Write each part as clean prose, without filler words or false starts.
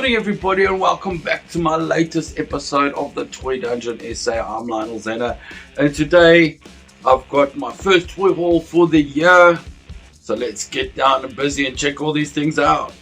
morning everybody, and welcome back to my latest episode of the Toy Dungeon SA. I'm Lionel Zanna, and today I've got my first toy haul for the year. So let's get down and busy and check all these things out.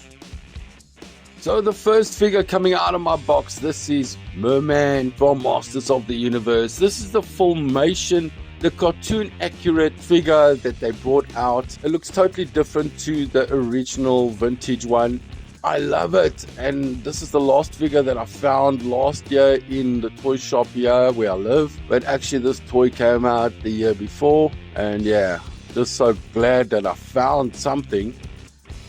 So the first figure coming out of my box, this is Merman from Masters of the Universe. This is the Filmation, the cartoon accurate figure that they brought out. It looks totally different to the original vintage one. I love it, and this is the last figure that I found last year in the toy shop here where I live. But actually this toy came out the year before, and yeah, just so glad that I found something.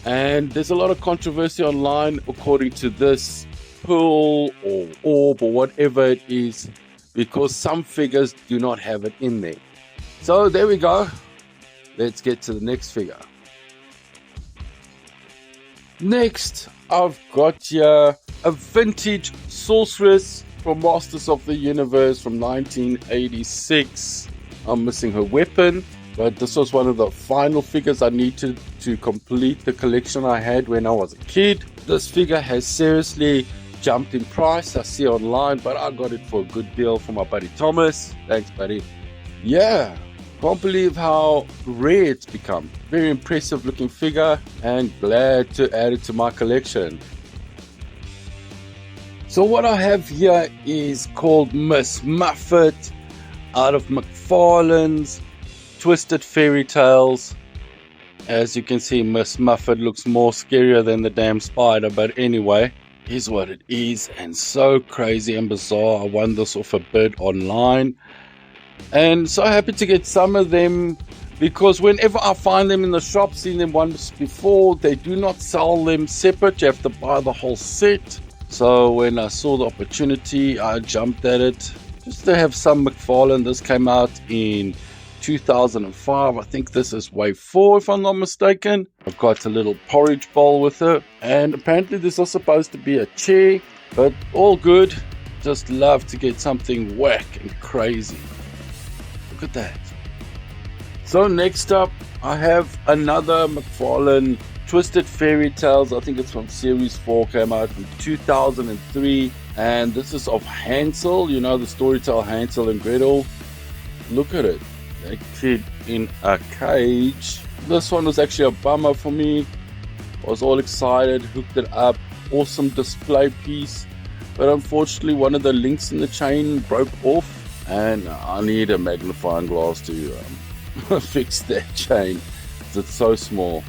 And there's a lot of controversy online according to this pearl or orb or whatever it is, because some figures do not have it in there. So there we go. Let's get to the next figure. Next, I've got here a vintage sorceress from Masters of the Universe from 1986. I'm missing her weapon, but this was one of the final figures I needed to complete the collection I had when I was a kid. This figure has seriously jumped in price, I see online, but I got it for a good deal from my buddy Thomas. Thanks, buddy. Yeah. Can't believe how rare it's become. Very impressive looking figure, and glad to add it to my collection. So what I have here is called Miss Muffet out of McFarlane's Twisted Fairy Tales. As you can see, Miss Muffet looks more scarier than the damn spider, but anyway, here's what it is, and so crazy and bizarre. I won this off a bid online. And so happy to get some of them, because whenever I find them in the shop, seen them once before, they do not sell them separate. You have to buy the whole set. So when I saw the opportunity, I jumped at it just to have some McFarlane. This came out in 2005. I think this is wave 4 if I'm not mistaken. I've got a little porridge bowl with her, and apparently this is supposed to be a chair, but all good. Just love to get something whack and crazy. Look at that. So next up, I have another McFarlane Twisted Fairy Tales. I think it's from series 4, came out in 2003, and this is of Hansel, you know, the storyteller Hansel and Gretel. Look at it, that kid in a cage. This one was actually a bummer for me. I was all excited, hooked it up, awesome display piece, but unfortunately one of the links in the chain broke off, and I need a magnifying glass to fix that chain. It's so small.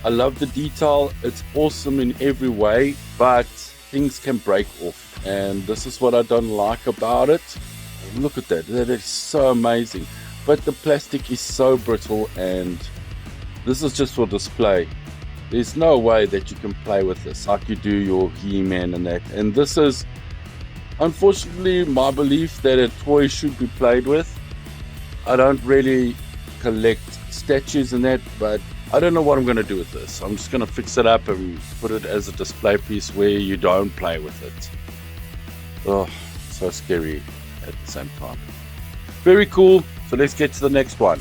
I love the detail, it's awesome in every way, but things can break off, and this is what I don't like about it. Look at that, that is so amazing, but the plastic is so brittle, and this is just for display. There's no way that you can play with this like you do your He-Man and that, and this is unfortunately my belief that a toy should be played with. I don't really collect statues and that, but I don't know what I'm going to do with this. I'm just going to fix it up and put it as a display piece where you don't play with it. Oh, so scary at the same time. Very cool. So let's get to the next one.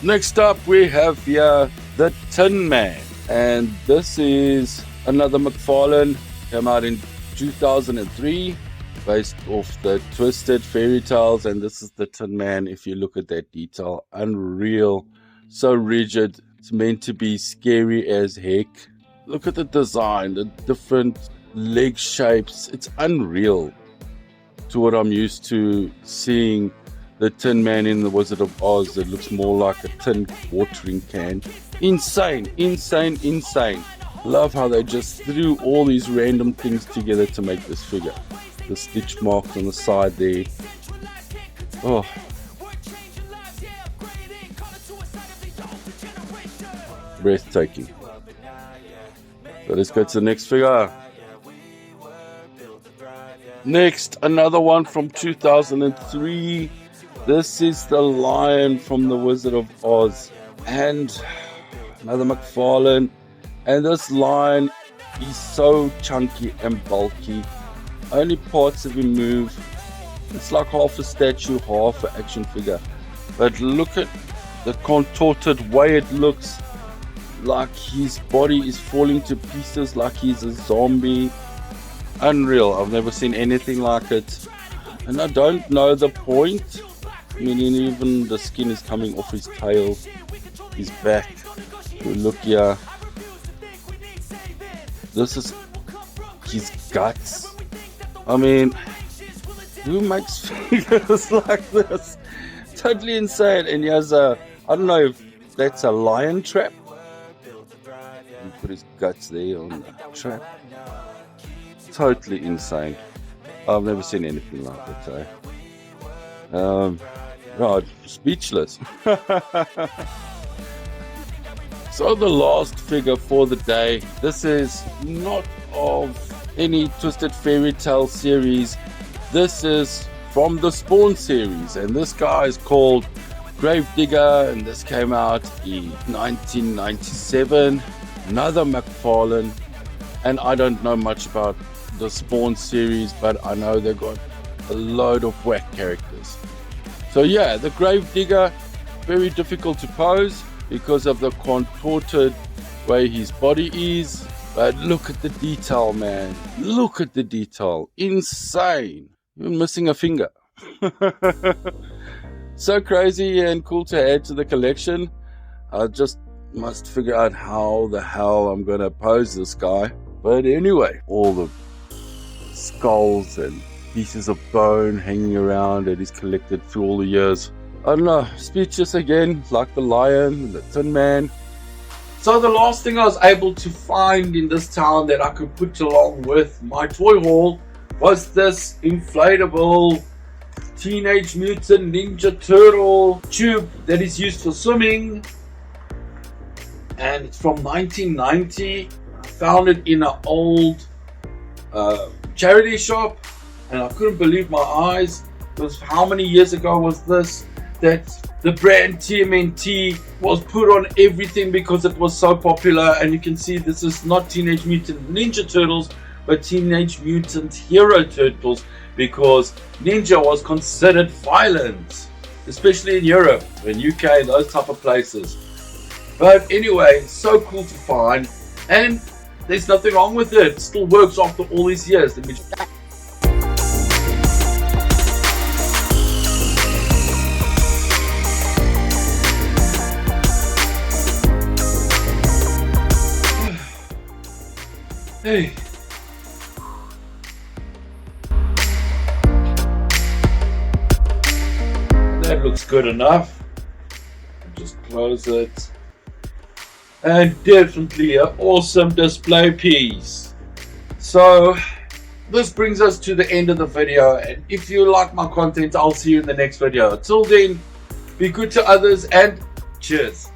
Next up we have here the Tin Man, and this is another McFarlane. Came out in 2003, based off the Twisted Fairy Tales, and this is the Tin Man. If you look at that detail, unreal, so rigid. It's meant to be scary as heck. Look at the design, the different leg shapes. It's unreal to what I'm used to seeing the Tin Man in the Wizard of Oz. It looks more like a tin watering can. Insane, insane, insane. Love how they just threw all these random things together to make this figure. The stitch marks on the side there. Oh. Breathtaking. So let's go to the next figure. Next, another one from 2003. This is the Lion from the Wizard of Oz. And another McFarlane. And this lion is so chunky and bulky. Only parts of him move. It's like half a statue, half an action figure. But look at the contorted way it looks. like his body is falling to pieces like he's a zombie. Unreal. I've never seen anything like it, and I don't know the point. I mean, even the skin is coming off his tail, his back. Look here, this is his guts. I mean, who makes figures like this? Totally insane. And he has a, I don't know if that's a lion trap. He put his guts there on the trap. Totally insane. I've never seen anything like it, right, speechless. So the last figure for the day. This is not of any Twisted Fairy Tale series. This is from the Spawn series, and this guy is called Gravedigger, and this came out in 1997. Another McFarlane, and I don't know much about the Spawn series, but I know they got a load of whack characters. So yeah, the Gravedigger, very difficult to pose because of the contorted way his body is, but look at the detail, man. Look at the detail. Insane. Even missing a finger. So crazy and cool to add to the collection. I just must figure out how the hell I'm gonna pose this guy. But anyway, all the skulls and pieces of bone hanging around that he's collected through all the years. I don't know, speechless again, like the lion, the Tin Man. So the last thing I was able to find in this town that I could put along with my toy haul was this inflatable Teenage Mutant Ninja Turtle tube that is used for swimming, and it's from 1990. I found it in an old charity shop, and I couldn't believe my eyes. Because how many years ago was this that the brand TMNT was put on everything because it was so popular? And you can see this is not Teenage Mutant Ninja Turtles, but Teenage Mutant Hero Turtles, because ninja was considered violent, especially in Europe and UK, those type of places. But anyway, so cool to find, and there's nothing wrong with it. It still works after all these years. Hey. That looks good enough. Just close it. And definitely an awesome display piece. So this brings us to the end of the video, and if you like my content, I'll see you in the next video. Till then, be good to others and cheers.